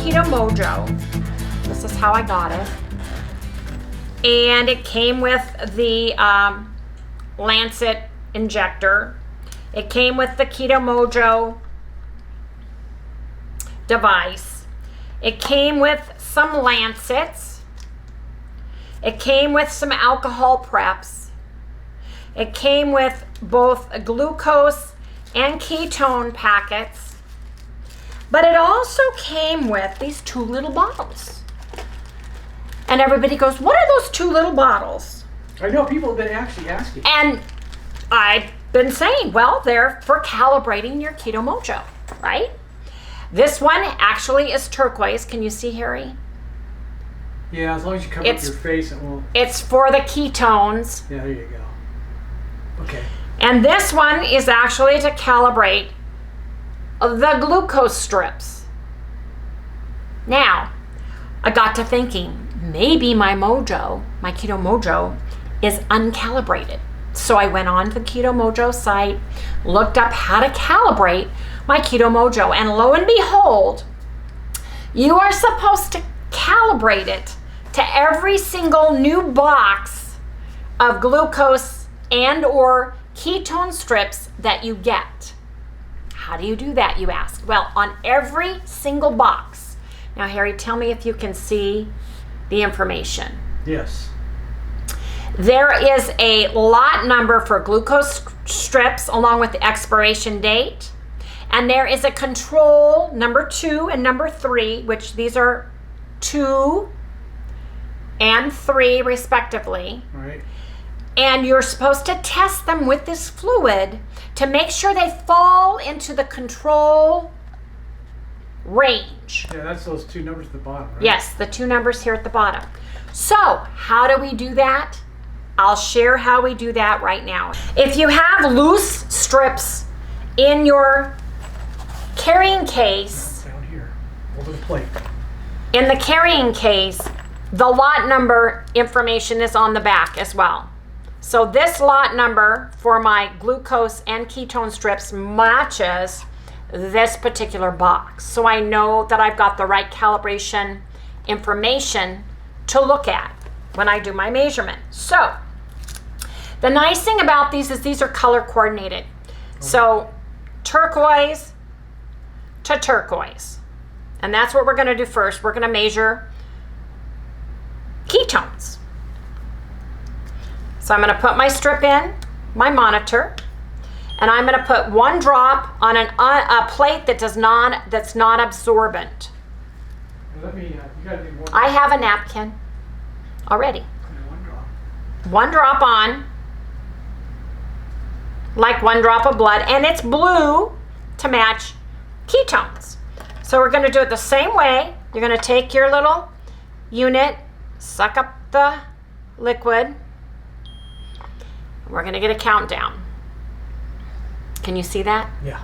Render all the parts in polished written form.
Keto Mojo. This is how I got it. And it came with the Lancet injector. It came with the Keto Mojo device. It came with some Lancets. It came with some alcohol preps. It came with both glucose and ketone packets. But it also came with these 2 little bottles. And everybody goes, what are those 2 little bottles? I know people have been actually asking. And I've been saying, well, they're for calibrating your Keto Mojo, right? This one actually is turquoise. Can you see, Harry? Yeah, as long as you cover up your face, it won't. It's for the ketones. Yeah, there you go. Okay. And this one is actually to calibrate the glucose strips. Now, I got to thinking, maybe my Mojo, my Keto Mojo, is uncalibrated. So I went on to the Keto Mojo site, looked up how to calibrate my Keto Mojo, and lo and behold, you are supposed to calibrate it to every single new box of glucose and or ketone strips that you get. How do you do that, you ask? Well, on every single box. Now, Harry, tell me if you can see the information. Yes. There is a lot number for glucose strips along with the expiration date. And there is a control number 2 and number 3, which these are 2 and 3 respectively. Right. And you're supposed to test them with this fluid to make sure they fall into the control range. Yeah, that's those 2 numbers at the bottom, right? Yes, the 2 numbers here at the bottom. So, how do we do that? I'll share how we do that right now. If you have loose strips in your carrying case, down here, over the plate. in the carrying case, the lot number information is on the back as well. So this lot number for my glucose and ketone strips matches this particular box. So I know that I've got the right calibration information to look at when I do my measurement. So the nice thing about these is these are color coordinated. So turquoise to turquoise. And that's what we're gonna do first. We're gonna measure ketones. So I'm going to put my strip in, my monitor, and I'm going to put 1 drop on a plate that's not absorbent. Let me, you gotta do 1 drop. I have a napkin already. 1 drop. 1 drop on, like 1 drop of blood, and it's blue to match ketones. So we're going to do it the same way. You're going to take your little unit, suck up the liquid. We're going to get a countdown. Can you see that? Yeah.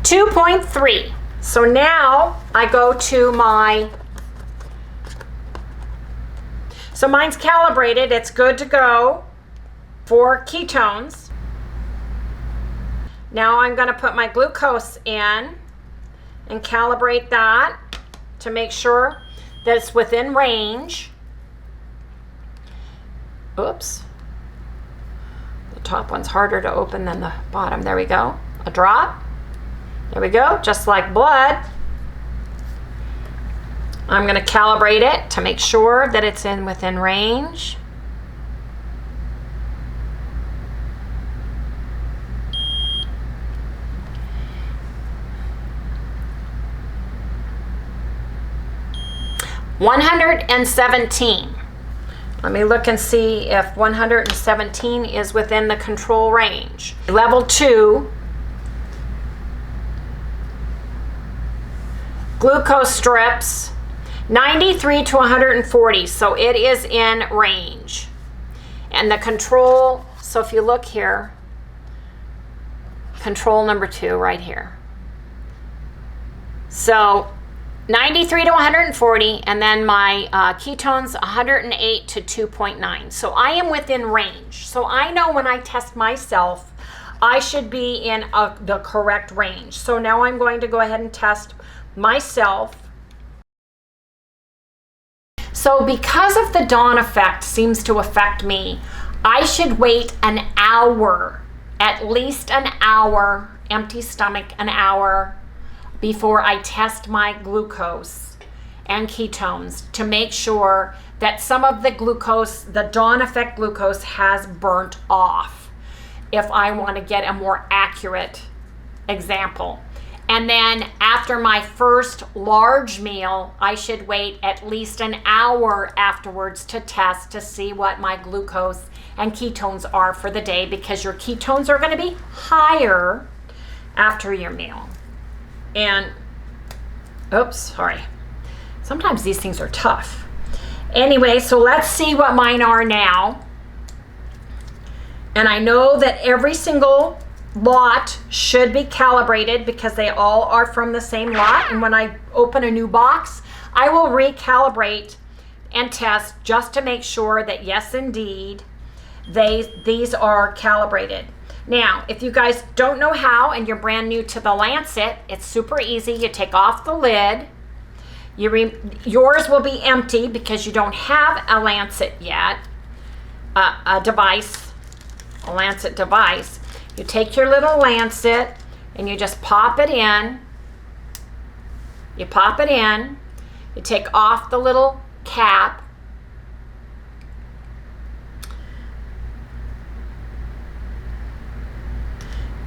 .3. So now I go to so mine's calibrated. It's good to go for ketones. Now I'm going to put my glucose in and calibrate that to make sure that it's within range. Oops. The top one's harder to open than the bottom. There we go. A drop. There we go. Just like blood. I'm going to calibrate it to make sure that it's within range. .117. Let me look and see if 117 is within the control range. Level 2, glucose strips, 93 to 140, so it is in range. And the control, so if you look here, control number 2 right here. So 93 to 140, and then my ketones 108 to 2.9. So I am within range. So I know when I test myself, I should be in the correct range. So now I'm going to go ahead and test myself. So because of the dawn effect seems to affect me, I should wait an hour, at least an hour, empty stomach, an hour, before I test my glucose and ketones to make sure that some of the glucose, the dawn effect glucose, has burnt off if I want to get a more accurate example. And then after my first large meal, I should wait at least an hour afterwards to test to see what my glucose and ketones are for the day, because your ketones are going to be higher after your meal. And, oops, sorry. Sometimes these things are tough. Anyway, so let's see what mine are now. And I know that every single lot should be calibrated because they all are from the same lot. And when I open a new box, I will recalibrate and test just to make sure that yes, indeed, these are calibrated. Now, if you guys don't know how and you're brand new to the Lancet, it's super easy. You take off the lid. Yours will be empty because you don't have a Lancet yet, a Lancet device. You take your little Lancet and you just pop it in. You pop it in. You take off the little cap.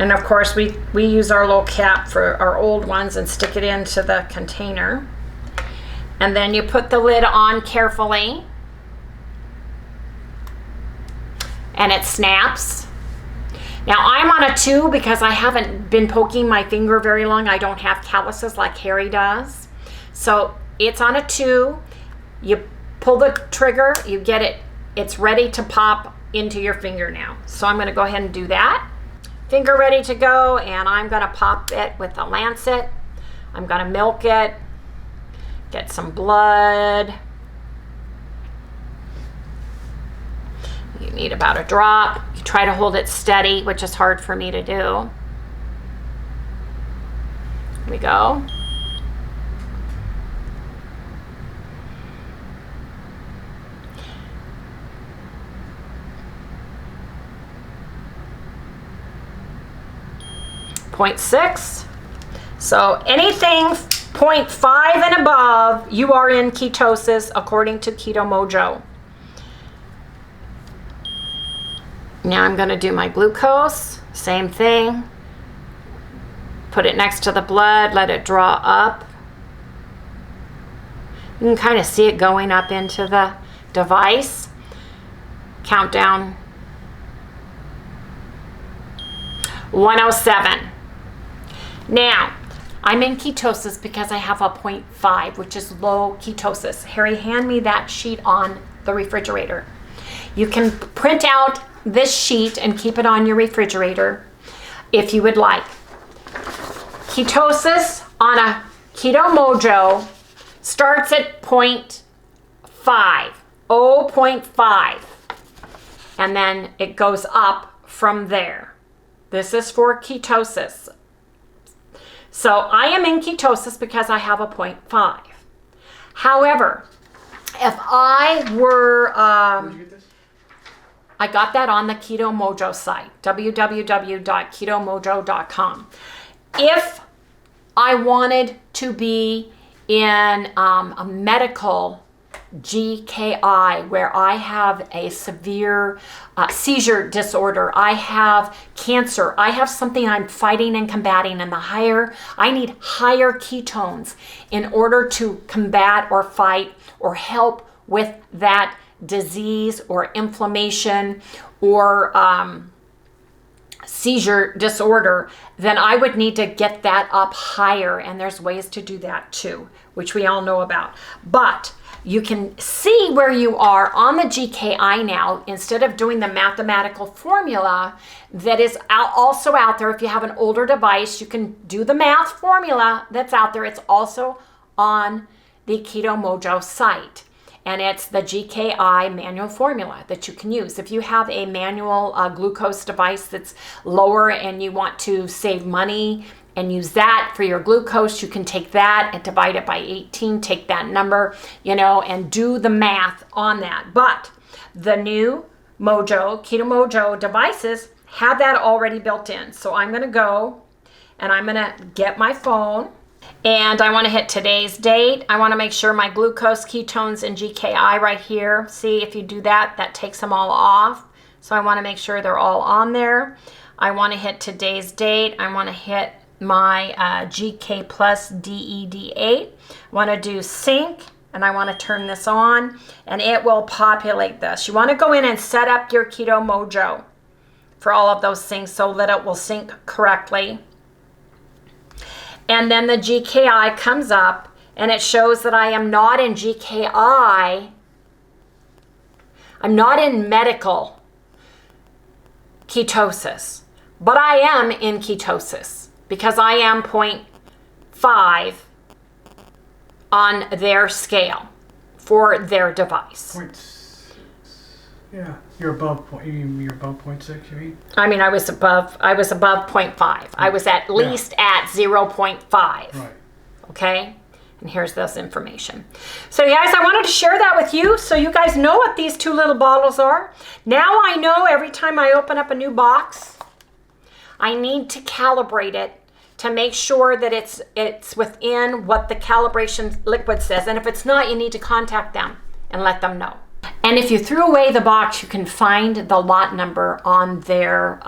And of course, we use our little cap for our old ones and stick it into the container. And then you put the lid on carefully. And it snaps. Now I'm on a 2 because I haven't been poking my finger very long. I don't have calluses like Harry does. So it's on a 2. You pull the trigger, you get it, it's ready to pop into your finger now. So I'm gonna go ahead and do that. Finger ready to go, and I'm gonna pop it with the Lancet. I'm gonna milk it, get some blood. You need about a drop. You try to hold it steady, which is hard for me to do. Here we go. .6. So anything 0.5 and above, you are in ketosis according to Keto Mojo. Now I'm going to do my glucose. Same thing. Put it next to the blood, let it draw up. You can kind of see it going up into the device. Countdown. 107. Now, I'm in ketosis because I have a 0.5, which is low ketosis. Harry, hand me that sheet on the refrigerator. You can print out this sheet and keep it on your refrigerator if you would like. Ketosis on a Keto Mojo starts at 0.5, 0.5, and then it goes up from there. This is for ketosis. So I am in ketosis because I have a 0.5. However, if I were, Where'd you get this? I got that on the Keto Mojo site, www.ketomojo.com. If I wanted to be in a medical GKI, where I have a severe seizure disorder, I have cancer, I have something I'm fighting and combating, and I need higher ketones in order to combat or fight or help with that disease or inflammation or seizure disorder, then I would need to get that up higher, and there's ways to do that too, which we all know about. But you can see where you are on the GKI now, instead of doing the mathematical formula that is also out there. If you have an older device, you can do the math formula that's out there. It's also on the Keto Mojo site. And it's the GKI manual formula that you can use. If you have a manual glucose device that's lower and you want to save money and use that for your glucose, you can take that and divide it by 18, take that number, you know, and do the math on that. But the new Mojo, Keto Mojo devices have that already built in. So I'm gonna go and I'm gonna get my phone and I wanna hit today's date. I wanna make sure my glucose, ketones, and GKI right here. See, if you do that, that takes them all off. So I wanna make sure they're all on there. I wanna hit today's date. I wanna hit my GK plus DED8. I wanna do sync, and I wanna turn this on, and it will populate this. You wanna go in and set up your Keto Mojo for all of those things so that it will sync correctly. And then the GKI comes up and it shows that I am not in GKI. I'm not in medical ketosis, but I am in ketosis because I am 0.5 on their scale for their device. 0.6. Yeah, you're above you're above 0.6, you mean? I mean, I was above 0.5. I was at least at 0.5. Right. Okay? And here's this information. So guys, I wanted to share that with you so you guys know what these two little bottles are. Now I know every time I open up a new box, I need to calibrate it to make sure that it's within what the calibration liquid says. And if it's not, you need to contact them and let them know. And if you threw away the box, you can find the lot number on their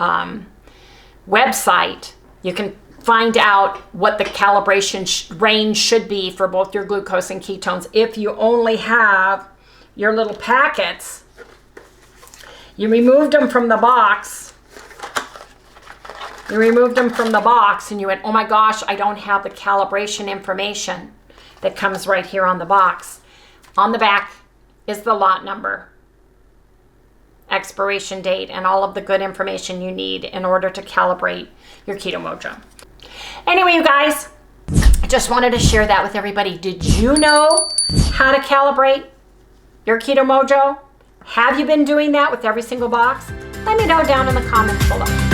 website. You can find out what the calibration range should be for both your glucose and ketones. If you only have your little packets, you removed them from the box. You removed them from the box and you went, oh my gosh, I don't have the calibration information that comes right here on the box. On the back is the lot number, expiration date, and all of the good information you need in order to calibrate your Keto Mojo. Anyway, you guys, I just wanted to share that with everybody. Did you know how to calibrate your Keto Mojo? Have you been doing that with every single box? Let me know down in the comments below.